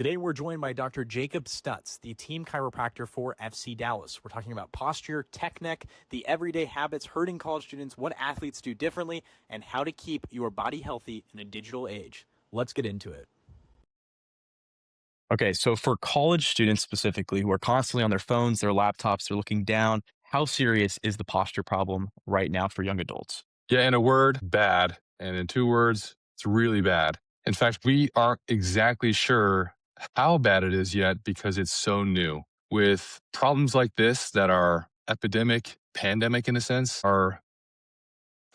Today, we're joined by Dr. Jacob Stutz, the team chiropractor for FC Dallas. We're talking about posture, technique, the everyday habits hurting college students, what athletes do differently, and how to keep your body healthy in a digital age. Let's get into it. Okay, so for college students specifically who are constantly on their phones, their laptops, they're looking down, how serious is the posture problem right now for young adults? Yeah, in a word, bad. And in two words, it's really bad. In fact, we aren't exactly sure how bad it is yet because it's so new. With problems like this that are epidemic, pandemic in a sense, our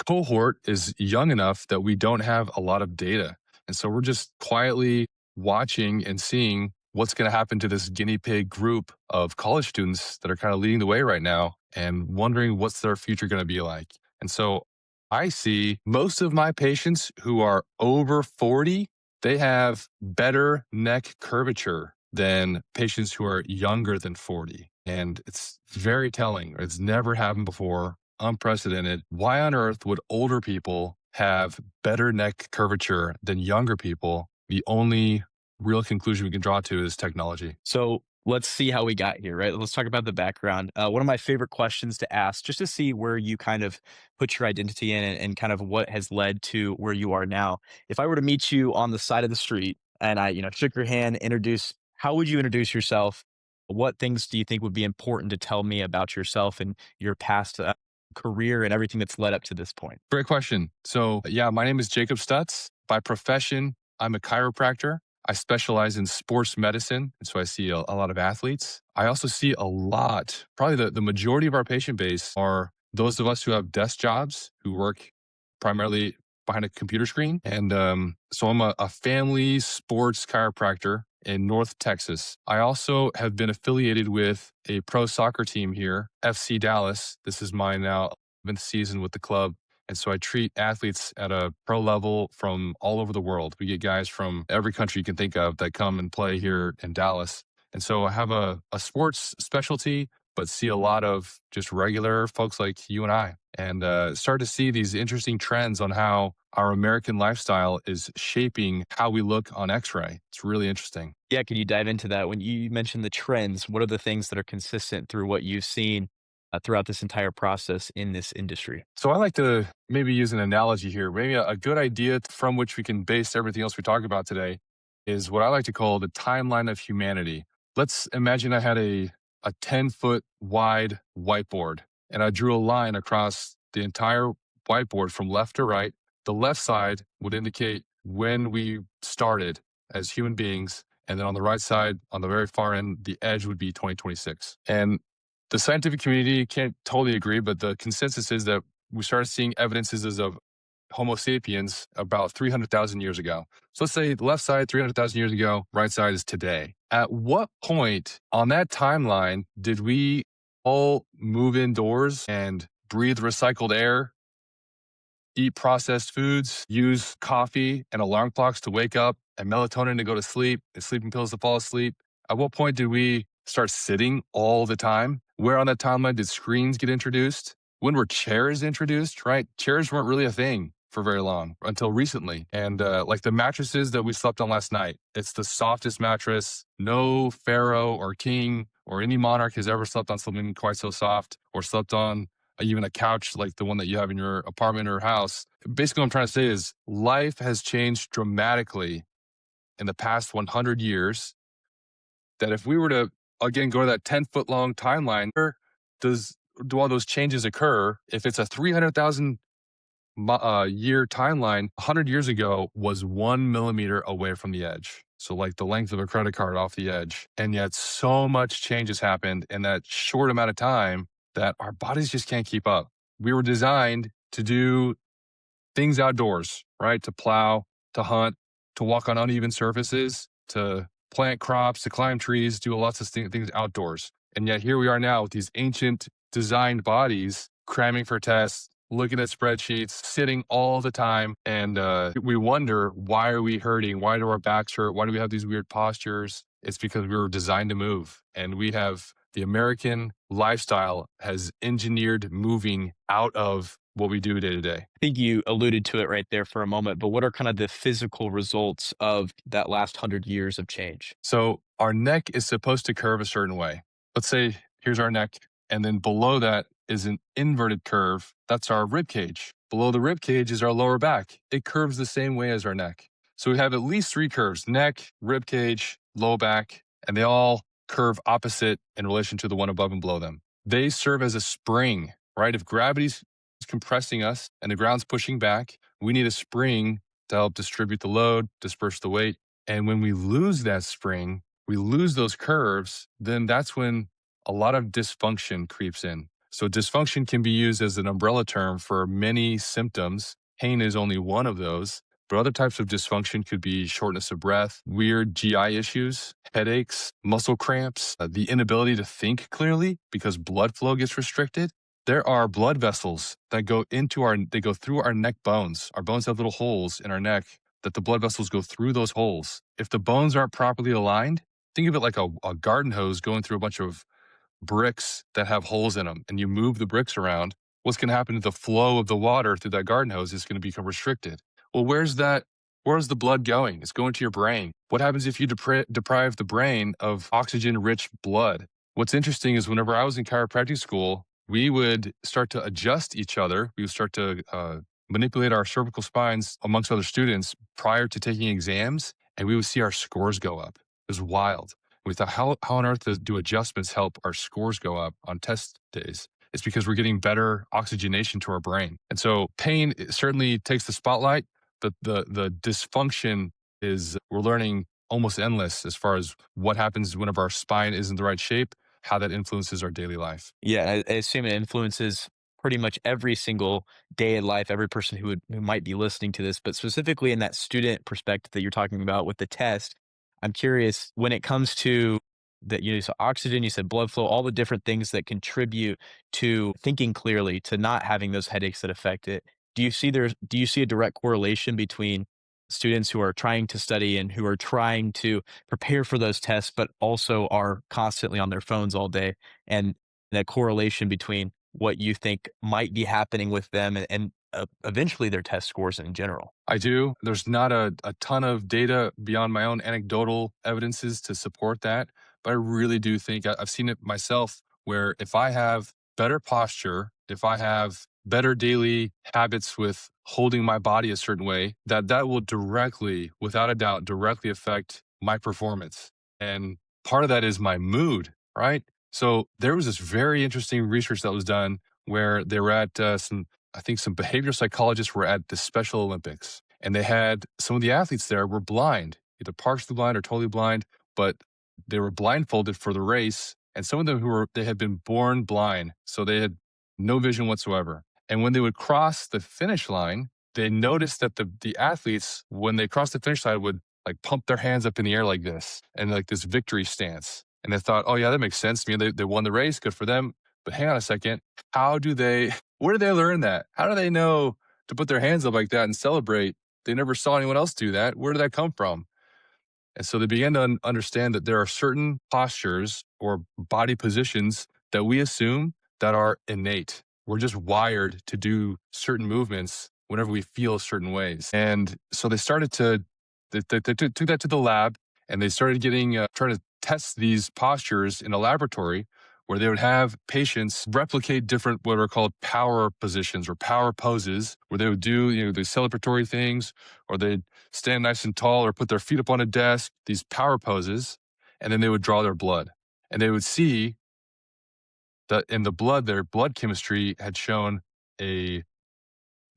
cohort is young enough that we don't have a lot of data. And so we're just quietly watching and seeing what's going to happen to this guinea pig group of college students that are kind of leading the way right now and wondering what's their future going to be like. And so I see most of my patients who are over 40, they have better neck curvature than patients who are younger than 40. And it's very telling. It's never happened before, unprecedented. Why on earth would older people have better neck curvature than younger people? The only real conclusion we can draw to is technology. So let's see how we got here, right? Let's talk about the background. One of my favorite questions to ask, just to see where you kind of put your identity in and kind of what has led to where you are now. If I were to meet you on the side of the street and I, shook your hand, how would you introduce yourself? What things do you think would be important to tell me about yourself and your past career and everything that's led up to this point? Great question. So, yeah, my name is Jacob Stutz. By profession, I'm a chiropractor. I specialize in sports medicine. And so I see a lot of athletes. I also see a lot, probably the majority of our patient base are those of us who have desk jobs, who work primarily behind a computer screen. And so I'm a family sports chiropractor in North Texas. I also have been affiliated with a pro soccer team here, FC Dallas. This is my now 11th season with the club. And so I treat athletes at a pro level from all over the world. We get guys from every country you can think of that come and play here in Dallas. And so I have a sports specialty, but see a lot of just regular folks like you and I, and start to see these interesting trends on how our American lifestyle is shaping how we look on x-ray. It's really interesting. Yeah, can you dive into that? When you mentioned the trends, what are the things that are consistent through what you've seen throughout this entire process in this industry? So I like to maybe use an analogy here. Maybe a good idea from which we can base everything else we talk about today is what I like to call the timeline of humanity. Let's imagine I had a 10-foot wide whiteboard and I drew a line across the entire whiteboard from left to right. The left side would indicate when we started as human beings. And then on the right side, on the very far end, the edge would be 2026. And the scientific community can't totally agree, but the consensus is that we started seeing evidences of Homo sapiens about 300,000 years ago. So let's say the left side, 300,000 years ago, right side is today. At what point on that timeline did we all move indoors and breathe recycled air, eat processed foods, use coffee and alarm clocks to wake up, and melatonin to go to sleep, and sleeping pills to fall asleep? At what point did we start sitting all the time? Where on that timeline did screens get introduced? When were chairs introduced, right? Chairs weren't really a thing for very long until recently. And like the mattresses that we slept on last night, it's the softest mattress. No pharaoh or king or any monarch has ever slept on something quite so soft or slept on even a couch like the one that you have in your apartment or house. Basically, what I'm trying to say is life has changed dramatically in the past 100 years, that if we were to, again, go to that 10-foot long timeline, where do all those changes occur? If it's a 300,000 year timeline, 100 years ago was 1 millimeter away from the edge. So like the length of a credit card off the edge. And yet so much change has happened in that short amount of time that our bodies just can't keep up. We were designed to do things outdoors, right? To plow, to hunt, to walk on uneven surfaces, to plant crops, to climb trees, do lots of things outdoors. And yet here we are now with these ancient designed bodies cramming for tests, looking at spreadsheets, sitting all the time. And we wonder, why are we hurting? Why do our backs hurt? Why do we have these weird postures? It's because we were designed to move. And we have the American lifestyle has engineered moving out of what we do day to day. I think you alluded to it right there for a moment, but what are kind of the physical results of that last 100 years of change? So our neck is supposed to curve a certain way. Let's say here's our neck, and then below that is an inverted curve. That's our rib cage. Below the rib cage is our lower back. It curves the same way as our neck. So we have at least three curves: neck, rib cage, low back, and they all curve opposite in relation to the one above and below them. They serve as a spring, right? If gravity's compressing us and the ground's pushing back, we need a spring to help distribute the load, disperse the weight. And when we lose that spring, we lose those curves, then that's when a lot of dysfunction creeps in. So, dysfunction can be used as an umbrella term for many symptoms. Pain is only one of those, but other types of dysfunction could be shortness of breath, weird GI issues, headaches, muscle cramps, the inability to think clearly because blood flow gets restricted. There are blood vessels that they go through our neck bones. Our bones have little holes in our neck that the blood vessels go through those holes. If the bones aren't properly aligned, think of it like a garden hose going through a bunch of bricks that have holes in them, and you move the bricks around. What's going to happen to the flow of the water through that garden hose is going to become restricted. Well, where's the blood going? It's going to your brain. What happens if you deprive the brain of oxygen rich blood? What's interesting is whenever I was in chiropractic school, we would start to adjust each other. We would start to manipulate our cervical spines amongst other students prior to taking exams, and we would see our scores go up. It was wild. We thought, how on earth do adjustments help our scores go up on test days? It's because we're getting better oxygenation to our brain. And so pain certainly takes the spotlight, but the dysfunction is we're learning almost endless as far as what happens whenever our spine isn't the right shape, how that influences our daily life. Yeah, I assume it influences pretty much every single day in life, every person who might be listening to this, but specifically in that student perspective that you're talking about with the test, I'm curious when it comes to that you said oxygen, you said blood flow, all the different things that contribute to thinking clearly, to not having those headaches that affect it. Do you see a direct correlation between students who are trying to study and who are trying to prepare for those tests, but also are constantly on their phones all day, and that correlation between what you think might be happening with them and eventually their test scores in general? I do. There's not a ton of data beyond my own anecdotal evidences to support that, but I really do think I've seen it myself where if I have better posture, if I have better daily habits with holding my body a certain way, that will directly, without a doubt, directly affect my performance. And part of that is my mood, right? So there was this very interesting research that was done where they were at I think some behavioral psychologists were at the Special Olympics, and they had some of the athletes there were blind, either partially blind or totally blind, but they were blindfolded for the race. And some of them they had been born blind, so they had no vision whatsoever. And when they would cross the finish line, they noticed that the athletes, when they crossed the finish line, would like pump their hands up in the air like this and like this victory stance. And they thought, oh yeah, that makes sense. They won the race, good for them. But hang on a second, where did they learn that? How do they know to put their hands up like that and celebrate? They never saw anyone else do that. Where did that come from? And so they began to understand that there are certain postures or body positions that we assume that are innate. We're just wired to do certain movements whenever we feel certain ways. And so they started to, they took that to the lab and they started trying to test these postures in a laboratory where they would have patients replicate different what are called power positions or power poses, where they would do, the celebratory things, or they'd stand nice and tall or put their feet up on a desk, these power poses, and then they would draw their blood. And they would see that in the blood, their blood chemistry had shown a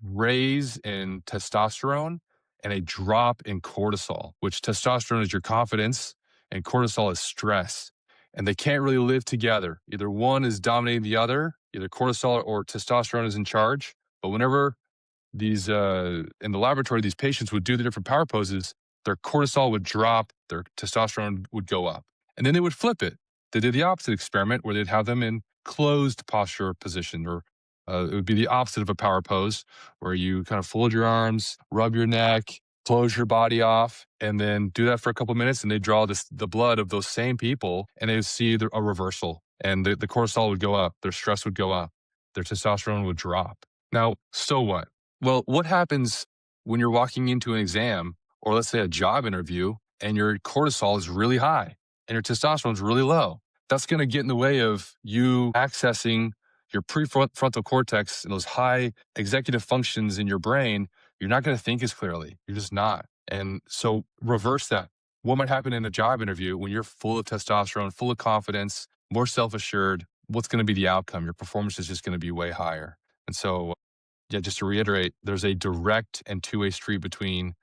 raise in testosterone and a drop in cortisol, which testosterone is your confidence and cortisol is stress. And they can't really live together. Either one is dominating the other, either cortisol or testosterone is in charge. But whenever in the laboratory, these patients would do the different power poses, their cortisol would drop, their testosterone would go up. And then they would flip it. They did the opposite experiment where they'd have them in closed posture position, or it would be the opposite of a power pose, where you kind of fold your arms, rub your neck, close your body off, and then do that for a couple minutes. And they draw the blood of those same people, and they would see a reversal. and the cortisol would go up, their stress would go up, their testosterone would drop. Now, so what? Well, what happens when you're walking into an exam or let's say a job interview and your cortisol is really high and your testosterone is really low? That's going to get in the way of you accessing your prefrontal cortex and those high executive functions in your brain. You're not going to think as clearly. You're just not. And so reverse that. What might happen in a job interview when you're full of testosterone, full of confidence, more self assured? What's going to be the outcome? Your performance is just going to be way higher. And so, yeah, just to reiterate, there's a direct and two-way street between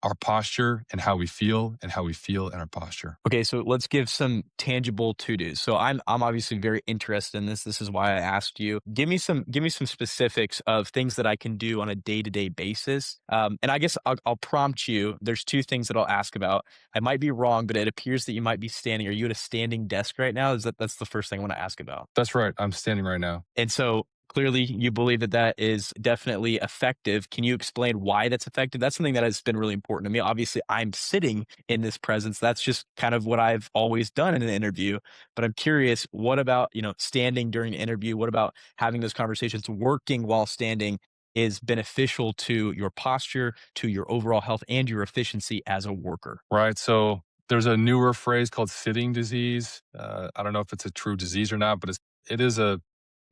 our posture and how we feel and our posture. Okay, so let's give some tangible to-dos. So I'm obviously very interested in this. This is why I asked you. Give me some specifics of things that I can do on a day-to-day basis. And I guess I'll prompt you. There's two things that I'll ask about. I might be wrong, but it appears that you might be standing. Are you at a standing desk right now? That's the first thing I want to ask about. That's right. I'm standing right now. And so clearly you believe that that is definitely effective. Can you explain why that's effective? That's something that has been really important to me. Obviously, I'm sitting in this presence. That's just kind of what I've always done in an interview. But I'm curious, what about, standing during an interview? What about having those conversations, working while standing is beneficial to your posture, to your overall health, and your efficiency as a worker? Right. So there's a newer phrase called sitting disease. I don't know if it's a true disease or not, but it is a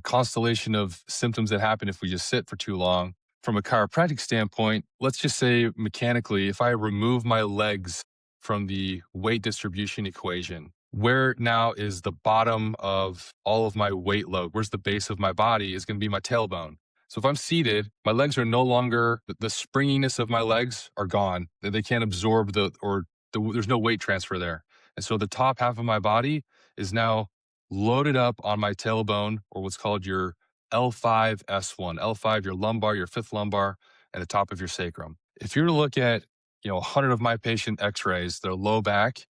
constellation of symptoms that happen if we just sit for too long. From a chiropractic standpoint, let's just say mechanically, if I remove my legs from the weight distribution equation, where now is the bottom of all of my weight load? Where's the base of my body is going to be my tailbone. So if I'm seated, my legs are no longer, the springiness of my legs are gone. They can't absorb there's no weight transfer there. And so the top half of my body is now loaded up on my tailbone, or what's called your L5S1. L5, your lumbar, your fifth lumbar, and the top of your sacrum. If you were to look at, 100 of my patient x-rays, their low back,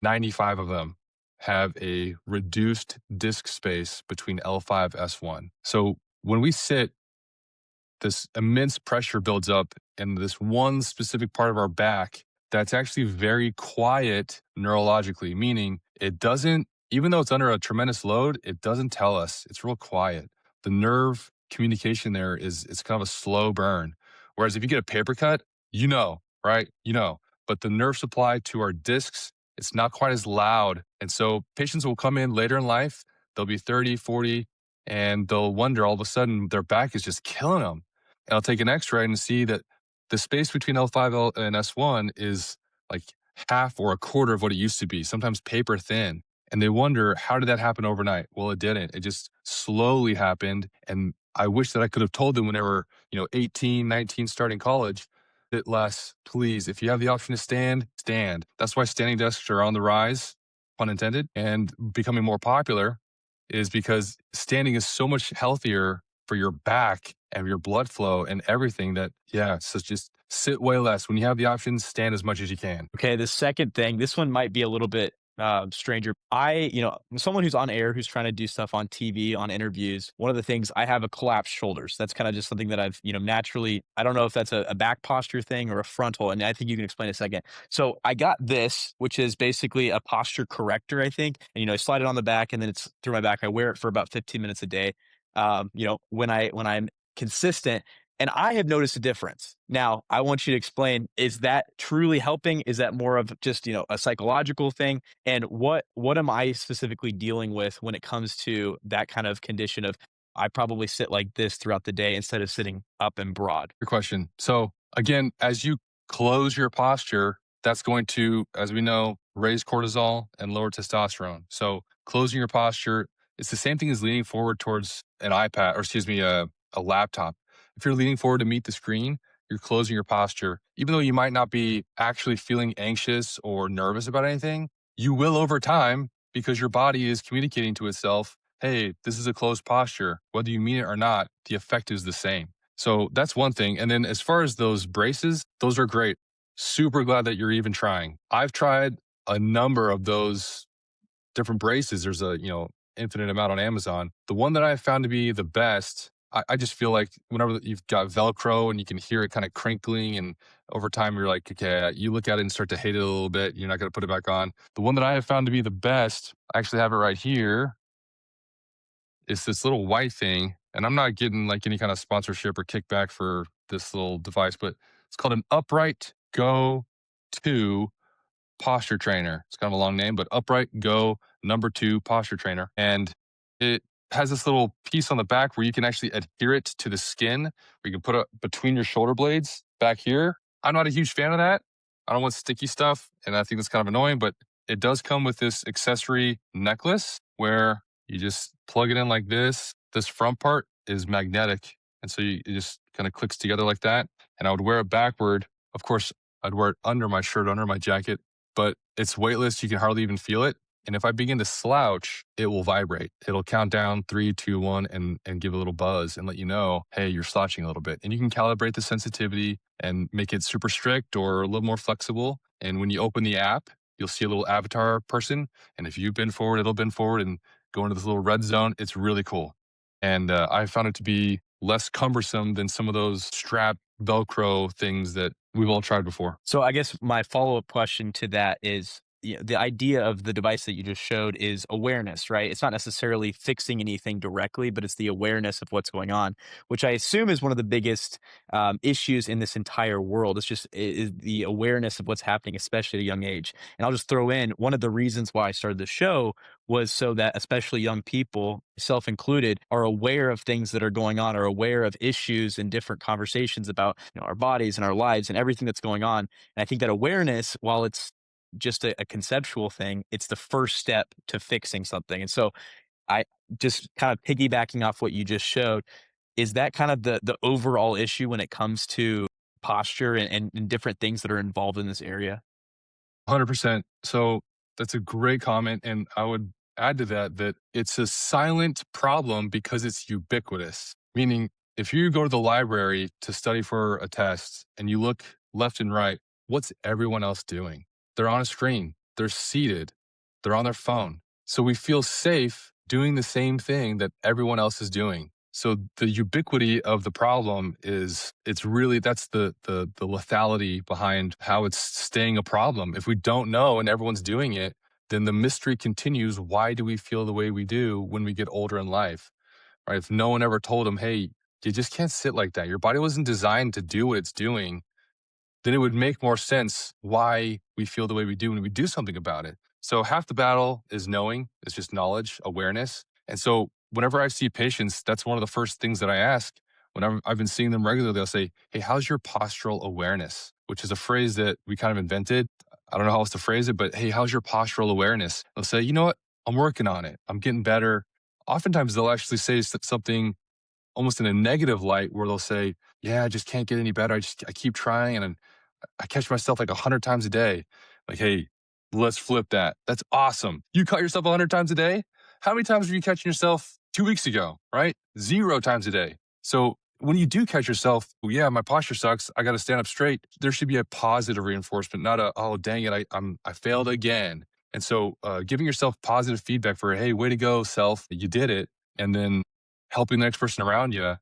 95 of them have a reduced disc space between L5, S1. So when we sit, this immense pressure builds up in this one specific part of our back that's actually very quiet neurologically, meaning it doesn't, even though it's under a tremendous load, it doesn't tell us. It's real quiet. The nerve communication there is it's kind of a slow burn. Whereas if you get a paper cut, right? But the nerve supply to our discs, it's not quite as loud. And so patients will come in later in life, they'll be 30, 40, and they'll wonder all of a sudden their back is just killing them. And I'll take an x-ray and see that the space between L5 and S1 is like half or a quarter of what it used to be, sometimes paper thin. And they wonder, how did that happen overnight? Well, it didn't. It just slowly happened. And I wish that I could have told them when they were, 18, 19, starting college, that less, please, if you have the option to stand, stand. That's why standing desks are on the rise, pun intended, and becoming more popular is because standing is so much healthier for your back and your blood flow and everything that, yeah, so just sit way less. When you have the option, stand as much as you can. Okay, the second thing, this one might be a little bit stranger. I'm someone who's on air, who's trying to do stuff on TV, on interviews. One of the things I have a collapsed shoulders. That's kind of just something that I've, naturally, I don't know if that's a back posture thing or a frontal. And I think you can explain in a second. So I got this, which is basically a posture corrector, I think. And, I slide it on the back and then it's through my back. I wear it for about 15 minutes a day. When I'm consistent, and I have noticed a difference. Now, I want you to explain, is that truly helping? Is that more of just, a psychological thing? And what am I specifically dealing with when it comes to that kind of condition of I probably sit like this throughout the day instead of sitting up and broad? Your question. So again, as you close your posture, that's going to, as we know, raise cortisol and lower testosterone. So closing your posture, it's the same thing as leaning forward towards an iPad, or excuse me, a laptop. If you're leaning forward to meet the screen, you're closing your posture. Even though you might not be actually feeling anxious or nervous about anything, you will over time because your body is communicating to itself, hey, this is a closed posture. Whether you mean it or not, the effect is the same. So that's one thing. And then as far as those braces, those are great. Super glad that you're even trying. I've tried a number of those different braces. There's a, infinite amount on Amazon. The one that I found to be the best I just feel like whenever you've got Velcro and you can hear it kind of crinkling, and over time you're like, okay, you look at it and start to hate it a little bit. You're not going to put it back on. The one that I have found to be the best, I actually have it right here. It's this little white thing, and I'm not getting like any kind of sponsorship or kickback for this little device, but it's called an Upright Go 2 posture trainer. It's kind of a long name, but Upright Go number 2 posture trainer. And it has this little piece on the back where you can actually adhere it to the skin, where you can put it between your shoulder blades back here. I'm not a huge fan of that. I don't want sticky stuff, and I think that's kind of annoying, but it does come with this accessory necklace where you just plug it in like this. This front part is magnetic. And so it just kind of clicks together like that. And I would wear it backward. Of course, I'd wear it under my shirt, under my jacket, but it's weightless. You can hardly even feel it. And if I begin to slouch, it will vibrate. It'll count down 3, 2, 1, and give a little buzz and let you know, hey, you're slouching a little bit. And you can calibrate the sensitivity and make it super strict or a little more flexible. And when you open the app, you'll see a little avatar person. And if you bend forward, it'll bend forward and go into this little red zone. It's really cool. And I found it to be less cumbersome than some of those strap Velcro things that we've all tried before. So I guess my follow-up question to that is, the idea of the device that you just showed is awareness, right? It's not necessarily fixing anything directly, but it's the awareness of what's going on, which I assume is one of the biggest issues in this entire world. It's just is the awareness of what's happening, especially at a young age. And I'll just throw in one of the reasons why I started the show was so that especially young people, self included, are aware of things that are going on, are aware of issues and different conversations about our bodies and our lives and everything that's going on. And I think that awareness, while it's just a conceptual thing, it's the first step to fixing something. And so I just kind of piggybacking off what you just showed, is that kind of the overall issue when it comes to posture and different things that are involved in this area? 100%. So that's a great comment. And I would add to that that it's a silent problem because it's ubiquitous. Meaning, if you go to the library to study for a test and you look left and right, what's everyone else doing? They're on a screen, they're seated, they're on their phone. So we feel safe doing the same thing that everyone else is doing. So the ubiquity of the problem is it's really that's the lethality behind how it's staying a problem. If we don't know and everyone's doing it, then the mystery continues. Why do we feel the way we do when we get older in life? Right? If no one ever told them, hey, you just can't sit like that. Your body wasn't designed to do what it's doing, then it would make more sense why we feel the way we do when we do something about it. So half the battle is knowing, it's just knowledge, awareness. And so whenever I see patients, that's one of the first things that I ask. Whenever I've been seeing them regularly, they'll say, hey, how's your postural awareness? Which is a phrase that we kind of invented. I don't know how else to phrase it, but hey, how's your postural awareness? They'll say, you know what? I'm working on it. I'm getting better. Oftentimes they'll actually say something almost in a negative light where they'll say, yeah, I just can't get any better. I keep trying and I catch myself like 100 times a day. Like, hey, let's flip that. That's awesome. You caught yourself 100 times a day? How many times were you catching yourself 2 weeks ago, right? 0 times a day. So when you do catch yourself, well, yeah, my posture sucks. I got to stand up straight. There should be a positive reinforcement, not a, oh, dang it, I failed again. And so giving yourself positive feedback for, hey, way to go, self, you did it. And then helping the next person around you,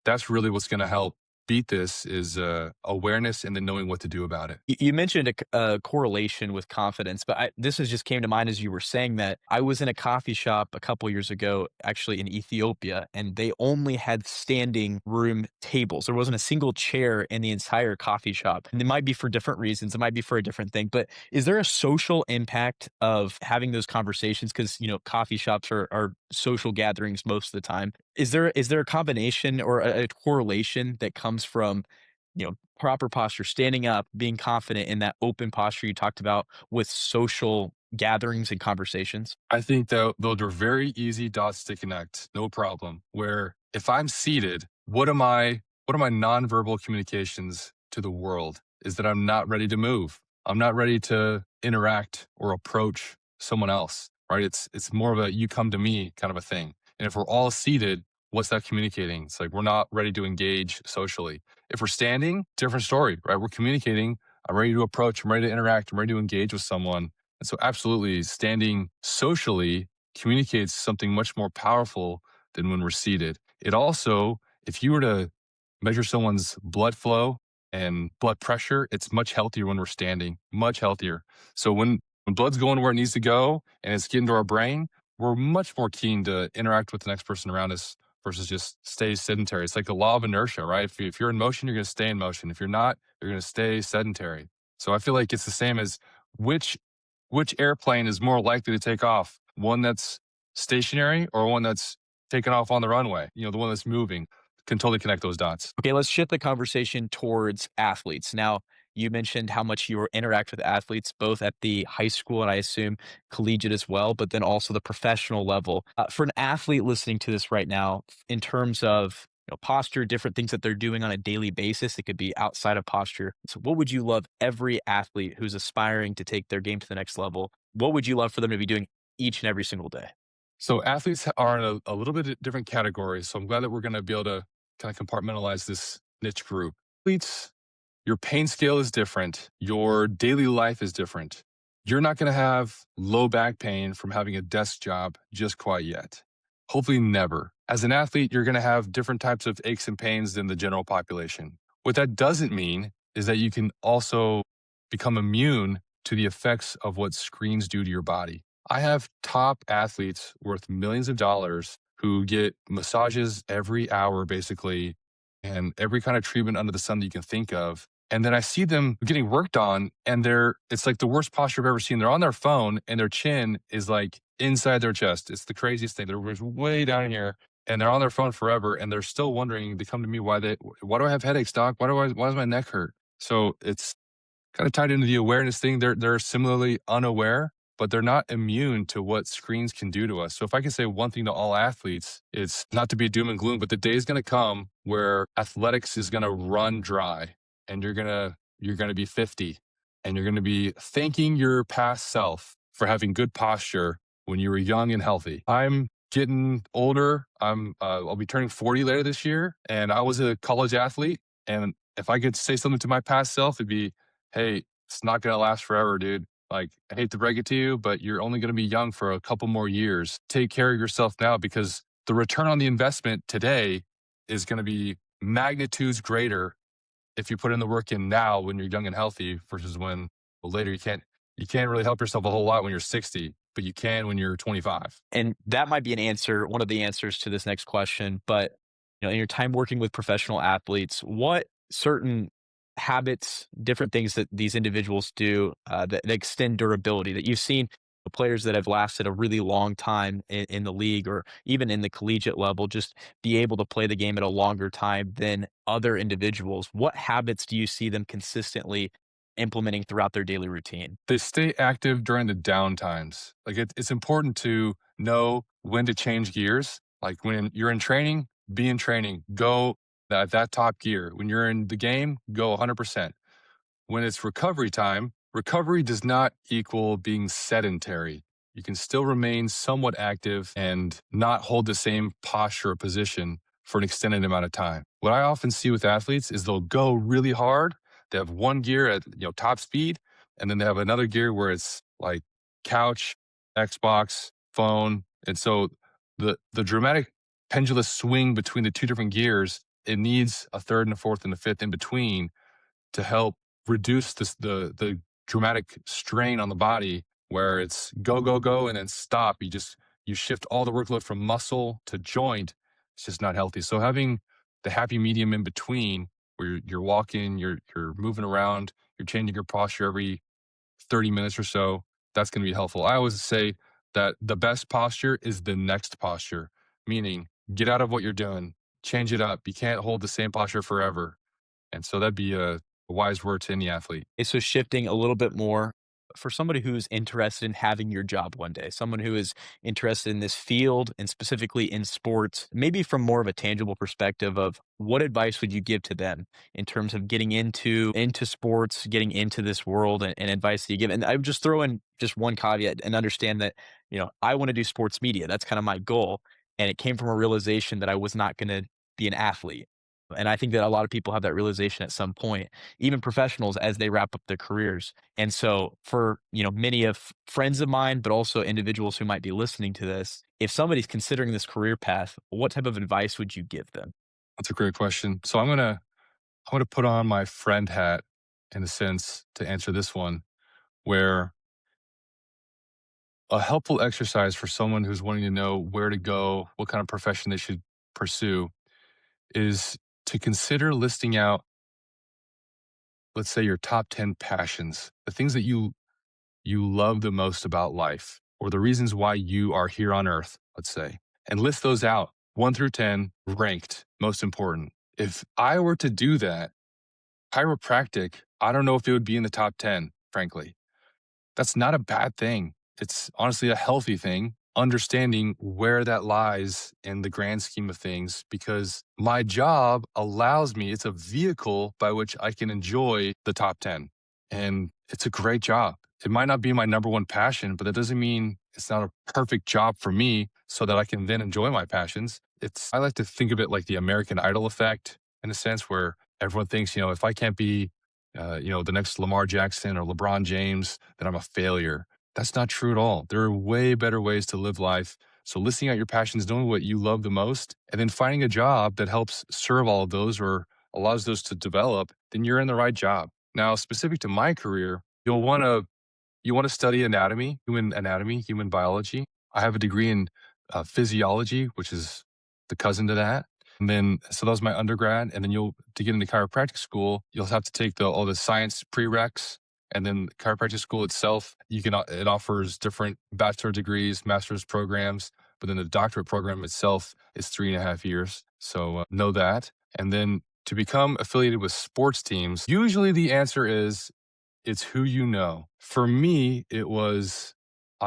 that's really what's going to help beat this is awareness and then knowing what to do about it. You mentioned a correlation with confidence, but this has just came to mind as you were saying that. I was in a coffee shop a couple years ago, actually in Ethiopia, and they only had standing room tables. There wasn't a single chair in the entire coffee shop. And it might be for different reasons. It might be for a different thing. But is there a social impact of having those conversations? Because coffee shops are social gatherings most of the time. Is there a combination or a correlation that comes from proper posture, standing up, being confident in that open posture you talked about with social gatherings and conversations? I think that those are very easy dots to connect, no problem. Where if I'm seated, what are my nonverbal communications to the world is that I'm not ready to move. I'm not ready to interact or approach someone else, right? It's more of a you come to me kind of a thing. And if we're all seated, what's that communicating? It's like we're not ready to engage socially. If we're standing, different story, right? We're communicating. I'm ready to approach. I'm ready to interact. I'm ready to engage with someone. And so, absolutely, standing socially communicates something much more powerful than when we're seated. It also, if you were to measure someone's blood flow and blood pressure, it's much healthier when we're standing, much healthier. So when blood's going where it needs to go and it's getting to our brain, we're much more keen to interact with the next person around us versus just stay sedentary. It's like the law of inertia, right? If you're in motion, you're going to stay in motion. If you're not, you're going to stay sedentary. So I feel like it's the same as which which airplane is more likely to take off, one that's stationary or one that's taking off on the runway. The one that's moving can totally connect those dots. Okay, let's shift the conversation towards athletes. Now, you mentioned how much you interact with athletes, both at the high school and I assume collegiate as well, but then also the professional level. For an athlete listening to this right now, in terms of posture, different things that they're doing on a daily basis, it could be outside of posture. So, what would you love every athlete who's aspiring to take their game to the next level? What would you love for them to be doing each and every single day? So athletes are in a little bit different categories. So I'm glad that we're going to be able to kind of compartmentalize this niche group. Athletes, your pain scale is different. Your daily life is different. You're not going to have low back pain from having a desk job just quite yet. Hopefully, never. As an athlete, you're going to have different types of aches and pains than the general population. What that doesn't mean is that you can also become immune to the effects of what screens do to your body. I have top athletes worth millions of dollars who get massages every hour, basically, and every kind of treatment under the sun that you can think of. And then I see them getting worked on, and it's like the worst posture I've ever seen. They're on their phone, and their chin is like inside their chest. It's the craziest thing. They're just way down here, and they're on their phone forever, and they're still wondering. They come to me, why do I have headaches, doc? Why does my neck hurt? So it's kind of tied into the awareness thing. They're similarly unaware, but they're not immune to what screens can do to us. So if I can say one thing to all athletes, it's not to be doom and gloom, but the day is going to come where athletics is going to run dry, and you're going to be 50, and you're going to be thanking your past self for having good posture when you were young and healthy. I'm getting older. I'll be turning 40 later this year, and I was a college athlete. And if I could say something to my past self, it'd be, hey, it's not going to last forever, dude. Like, I hate to break it to you, but you're only going to be young for a couple more years. Take care of yourself now, because the return on the investment today is going to be magnitudes greater if you put in the work in now when you're young and healthy versus when, well, later you can't really help yourself a whole lot when you're 60, but you can when you're 25. And that might be an answer, one of the answers to this next question. But in your time working with professional athletes, what certain habits, different things that these individuals do that extend durability that you've seen players that have lasted a really long time in the league or even in the collegiate level just be able to play the game at a longer time than other individuals? What habits do you see them consistently implementing throughout their daily routine? They stay active during the down times. Like, it's important to know when to change gears. Like, when you're in training, be in training, go that top gear. When you're in the game, go 100%. When it's recovery time, recovery does not equal being sedentary. You can still remain somewhat active and not hold the same posture or position for an extended amount of time. What I often see with athletes is they'll go really hard. They have one gear at top speed, and then they have another gear where it's like couch, Xbox, phone. And so the dramatic pendulous swing between the two different gears, it needs a third and a fourth and a fifth in between to help reduce the dramatic strain on the body, where it's go go go and then stop. You shift all the workload from muscle to joint. It's just not healthy. So having the happy medium in between, where you're walking, you're moving around, you're changing your posture every 30 minutes or so, that's going to be helpful. I always say that the best posture is the next posture, meaning get out of what you're doing, change it up. You can't hold the same posture forever. And so that'd be a wise word to any athlete. So shifting a little bit more for somebody who's interested in having your job one day, someone who is interested in this field and specifically in sports, maybe from more of a tangible perspective of what advice would you give to them in terms of getting into sports, getting into this world and advice that you give? And I would just throw in just one caveat and understand that, I want to do sports media. That's kind of my goal. And it came from a realization that I was not going to be an athlete. And I think that a lot of people have that realization at some point, even professionals as they wrap up their careers. And so for, many of friends of mine, but also individuals who might be listening to this, if somebody's considering this career path, what type of advice would you give them? That's a great question. So I'm gonna put on my friend hat in a sense to answer this one, where a helpful exercise for someone who's wanting to know where to go, what kind of profession they should pursue, is to consider listing out, let's say, your top 10 passions, the things that you love the most about life, or the reasons why you are here on earth, let's say, and list those out 1 through 10, ranked most important. If I were to do that, chiropractic, I don't know if it would be in the top 10, frankly. That's not a bad thing. It's honestly a healthy thing, understanding where that lies in the grand scheme of things, because my job allows me, it's a vehicle by which I can enjoy the top 10. And it's a great job. It might not be my number one passion, but that doesn't mean it's not a perfect job for me so that I can then enjoy my passions. I like to think of it like the American Idol effect in a sense where everyone thinks, if I can't be the next Lamar Jackson or LeBron James, then I'm a failure. That's not true at all. There are way better ways to live life. So listing out your passions, knowing what you love the most, and then finding a job that helps serve all of those or allows those to develop, then you're in the right job. Now, specific to my career, you want to study anatomy, human biology. I have a degree in physiology, which is the cousin to that. And then, so that was my undergrad. And then to get into chiropractic school, you'll have to take all the science prereqs. And then chiropractic school itself, it offers different bachelor degrees, master's programs. But then the doctorate program itself is 3.5 years. So know that. And then to become affiliated with sports teams, usually the answer is it's who you know. For me, I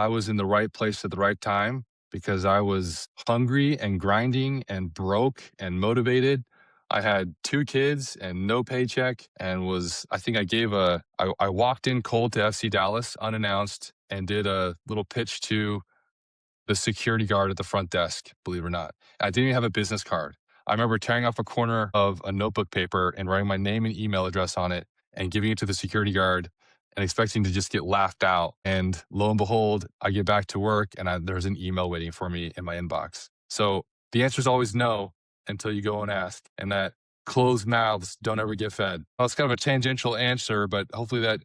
was in the right place at the right time because I was hungry and grinding and broke and motivated. I had 2 kids and no paycheck and I think I walked in cold to FC Dallas unannounced and did a little pitch to the security guard at the front desk, believe it or not. I didn't even have a business card. I remember tearing off a corner of a notebook paper and writing my name and email address on it and giving it to the security guard and expecting to just get laughed out. And lo and behold, I get back to work and there's an email waiting for me in my inbox. So the answer is always no until you go and ask. And that closed mouths don't ever get fed. Well, it's kind of a tangential answer, but hopefully that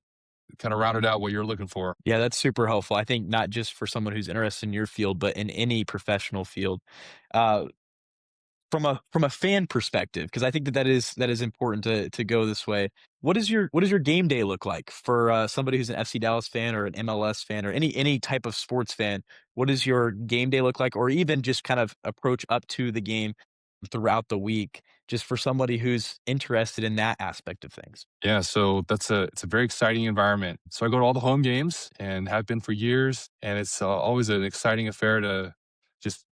kind of rounded out what you're looking for. Yeah, that's super helpful. I think not just for someone who's interested in your field, but in any professional field. Uh, from a fan perspective, because I think that is important to go this way. What does your game day look like for somebody who's an FC Dallas fan or an MLS fan or any type of sports fan? What does your game day look like, or even just kind of approach up to the game throughout the week, just for somebody who's interested in that aspect of things? Yeah, so it's a very exciting environment. So I go to all the home games and have been for years, and it's always an exciting affair to just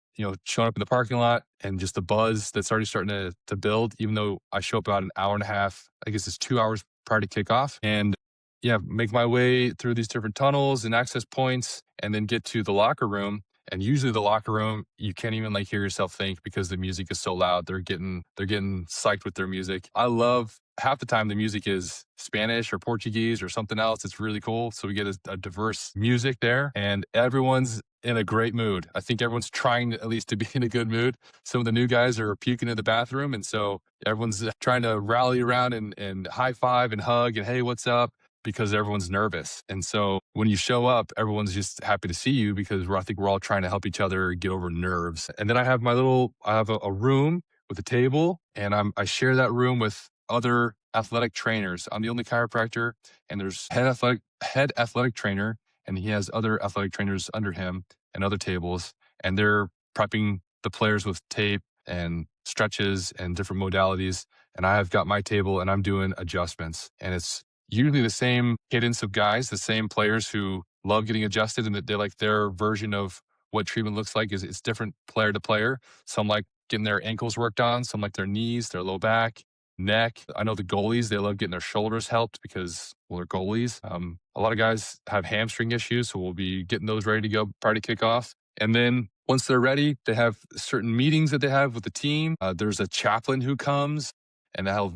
showing up in the parking lot and just the buzz that's already starting to build. Even though I show up about an hour and a half, I guess it's 2 hours prior to kickoff, and yeah, make my way through these different tunnels and access points, and then get to the locker room. And usually the locker room, you can't even like hear yourself think because the music is so loud. They're getting psyched with their music. I love half the time the music is Spanish or Portuguese or something else. It's really cool. So we get a diverse music there and everyone's in a great mood. I think everyone's trying at least to be in a good mood. Some of the new guys are puking in the bathroom. And so everyone's trying to rally around and high five and hug and, hey, what's up? Because everyone's nervous. And so when you show up, everyone's just happy to see you because I think we're all trying to help each other get over nerves. And then I have a room with a table and I share that room with other athletic trainers. I'm the only chiropractor and there's head athletic trainer and he has other athletic trainers under him and other tables and they're prepping the players with tape and stretches and different modalities. And I have got my table and I'm doing adjustments and it's usually the same cadence of guys, the same players who love getting adjusted and that they like their version of what treatment looks like is it's different player to player. Some like getting their ankles worked on, some like their knees, their low back, neck. I know the goalies, they love getting their shoulders helped because, well, they're goalies. A lot of guys have hamstring issues, so we'll be getting those ready to go prior to kickoff. And then once they're ready, they have certain meetings that they have with the team. There's a chaplain who comes and I have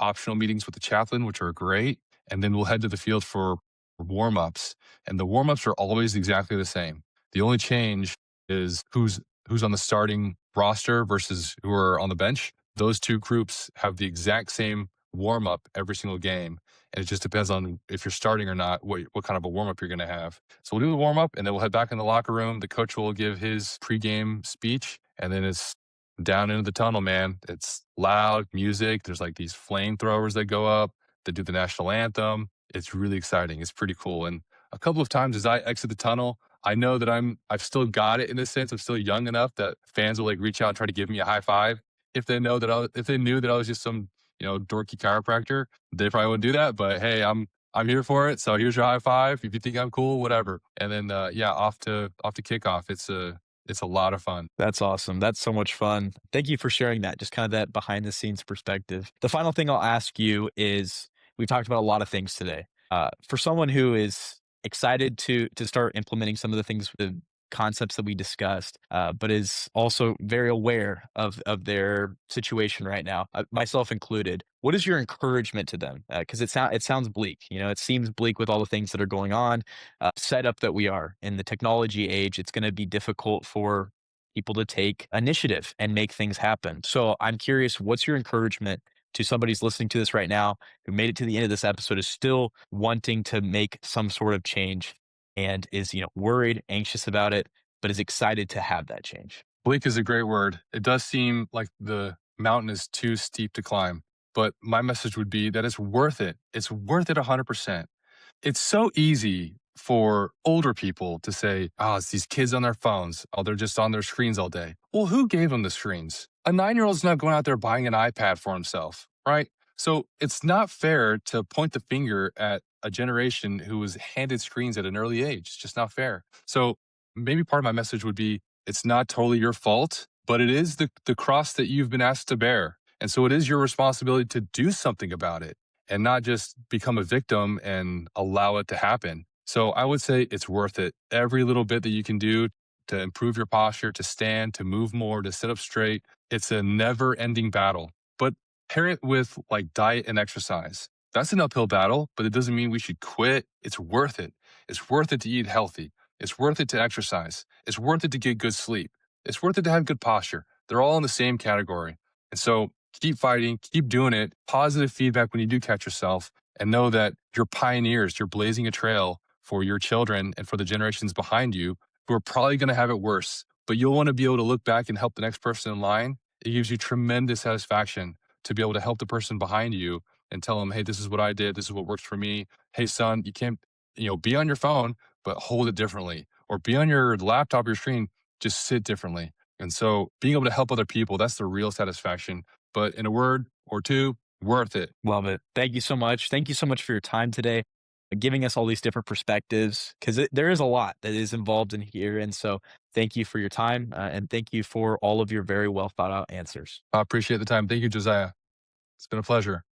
optional meetings with the chaplain, which are great. And then we'll head to the field for warm ups. And the warm ups are always exactly the same. The only change is who's on the starting roster versus who are on the bench. Those two groups have the exact same warm up every single game. And it just depends on if you're starting or not, what kind of a warm up you're going to have. So we'll do the warm up and then we'll head back in the locker room. The coach will give his pregame speech and then it's down into the tunnel, man. It's loud music. There's like these flamethrowers that go up that do the national anthem. It's really exciting. It's pretty cool. And a couple of times as I exit the tunnel, I know that I've still got it in this sense. I'm still young enough that fans will like reach out and try to give me a high five. If they knew that I was just some, dorky chiropractor, they probably wouldn't do that. But hey, I'm here for it. So here's your high five. If you think I'm cool, whatever. And then yeah, off to kickoff. It's a lot of fun. That's awesome. That's so much fun. Thank you for sharing that, just kind of that behind the scenes perspective. The final thing I'll ask you is we've talked about a lot of things today. For someone who is excited to start implementing some of the things, the concepts that we discussed, but is also very aware of their situation right now, myself included. What is your encouragement to them? Because it sounds bleak. You know, it seems bleak with all the things that are going on, setup that we are in the technology age. It's going to be difficult for people to take initiative and make things happen. So I'm curious, what's your encouragement to somebody who's listening to this right now who made it to the end of this episode, is still wanting to make some sort of change and is, worried, anxious about it, but is excited to have that change? Bleak is a great word. It does seem like the mountain is too steep to climb, but my message would be that it's worth it. It's worth it 100%. It's so easy for older people to say, oh, it's these kids on their phones. Oh, they're just on their screens all day. Well, who gave them the screens? A 9 year old's not going out there buying an iPad for himself, right? So it's not fair to point the finger at a generation who was handed screens at an early age. It's just not fair. So maybe part of my message would be it's not totally your fault, but it is the cross that you've been asked to bear. And so it is your responsibility to do something about it and not just become a victim and allow it to happen. So I would say it's worth it. Every little bit that you can do to improve your posture, to stand, to move more, to sit up straight, it's a never ending battle. But pair it with like diet and exercise. That's an uphill battle, but it doesn't mean we should quit. It's worth it. It's worth it to eat healthy. It's worth it to exercise. It's worth it to get good sleep. It's worth it to have good posture. They're all in the same category. And so keep fighting, keep doing it. Positive feedback when you do catch yourself, and know that you're pioneers. You're blazing a trail for your children and for the generations behind you who are probably going to have it worse. But you'll want to be able to look back and help the next person in line. It gives you tremendous satisfaction to be able to help the person behind you and tell them, hey, this is what I did. This is what works for me. Hey, son, you can't, be on your phone, but hold it differently. Or be on your laptop, your screen, just sit differently. And so being able to help other people, that's the real satisfaction. But in a word or two, worth it. Love it. Thank you so much. Thank you so much for your time today, giving us all these different perspectives, because there is a lot that is involved in here. And so thank you for your time, and thank you for all of your very well thought out answers. I appreciate the time. Thank you, Josiah. It's been a pleasure.